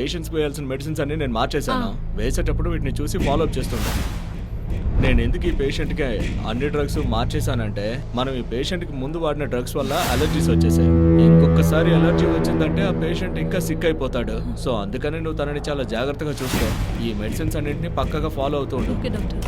పేషెంట్స్కి వేయాల్సిన మెడిసిన్స్ అన్ని నేను మార్చేశాను. వేసేటప్పుడు వీటిని చూసి ఫాలో అప్ చేస్తుంటాను. నేను ఎందుకు ఈ పేషెంట్కి అన్ని డ్రగ్స్ మార్చేశానంటే మనం ఈ పేషెంట్కి ముందు వాడిన డ్రగ్స్ వల్ల అలర్జీస్ వచ్చేసాయి. ఇంకొకసారి అలర్జీ వచ్చిందంటే ఆ పేషెంట్ ఇంకా సిక్ అయిపోతాడు. సో అందుకని నువ్వు తనని చాలా జాగ్రత్తగా చూసుకో. ఈ మెడిసిన్స్ అన్నింటినీ పక్కగా ఫాలో అవుతూ ఉండు. Okay doctor.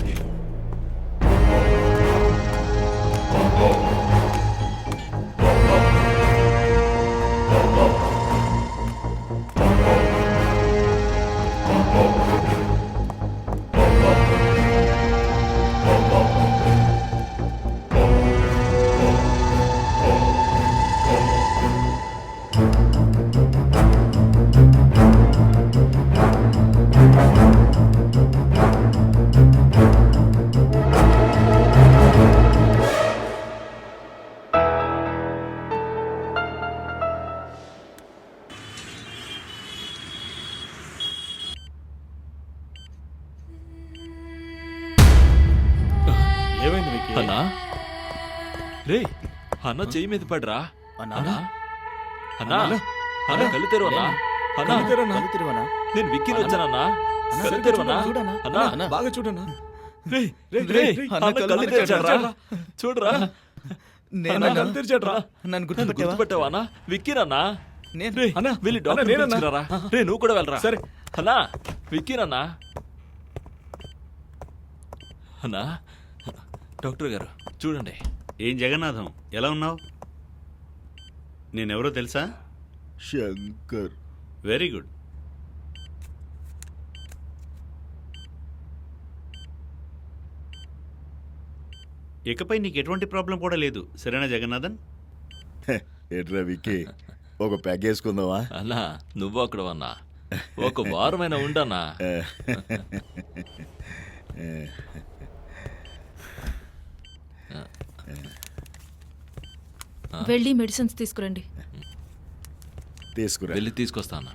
ఏమైంది వికీ? అన్నా రే అన్న చెయ్యి మీద పడరా అన్నా అన్నా అన్న కళ్ళు తెరువు అన్నా అన్నా కళ్ళు తెరవనా? నేను విక్కీని వచ్చానన్నా కళ్ళు తెరువు అన్నా అన్నా అన్నా, బాగా చూడన్నా. రే రే అన్న కళ్ళు తెరిచాడ్రా చూడరా అన్నా, కళ్ళు తెరిచాడ్రా. నన్ను గుర్తుపట్టావా? గుర్తుపెట్టావా అన్నా విక్కీనన్నా నేను రే అన్నా, వెళ్ళి అన్నా, డాక్టర్ నేనన్నా. పిలుచుకురారా రే నువ్వు కూడా వెళ్ళరా సరే. అన్నా విక్కీనన్నా అన్నా డాక్టర్ గారు చూడండి. ఏం జగన్నాథం, ఎలా ఉన్నావు? నేనెవరో తెలుసా? శంకర్. Very good. ఇకపై నీకు ఎటువంటి ప్రాబ్లం కూడా లేదు, సరేనా జగన్నాథన్? ఎట్రా విక్కీ, ఒక ప్యాక్ వేసుకుందావా? అన్నా నువ్వు అక్కడ అన్నా ఒక వారమైనా ఉండన్నా. వెళ్ళి మెడిసిన్స్ తీసుకురండి. తీసుకురా. వెళ్ళి తీసుకొస్తాను.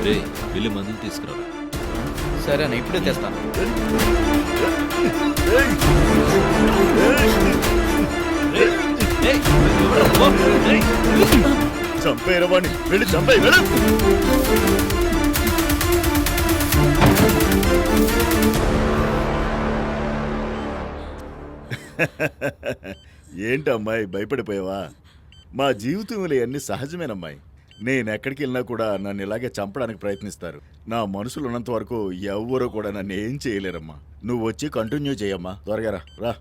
రే వెళ్ళి మందులు తీసుకురా. సరే అన్న, ఇప్పుడే తెస్తాను. చంపేరవాణి, వెళ్ళి చంపే. ఏంటమ్మాయి భయపడిపోయావా? మా జీవితంలో అన్ని సహజమేనమ్మాయి. నేను ఎక్కడికి వెళ్ళినా కూడా నన్ను ఇలాగే చంపడానికి ప్రయత్నిస్తారు. నా మనసులో ఉన్నంత వరకు ఎవ్వరూ కూడా నన్ను ఏం చేయలేరమ్మా. నువ్వు వచ్చి కంటిన్యూ చేయమ్మా, త్వరగా రా రా.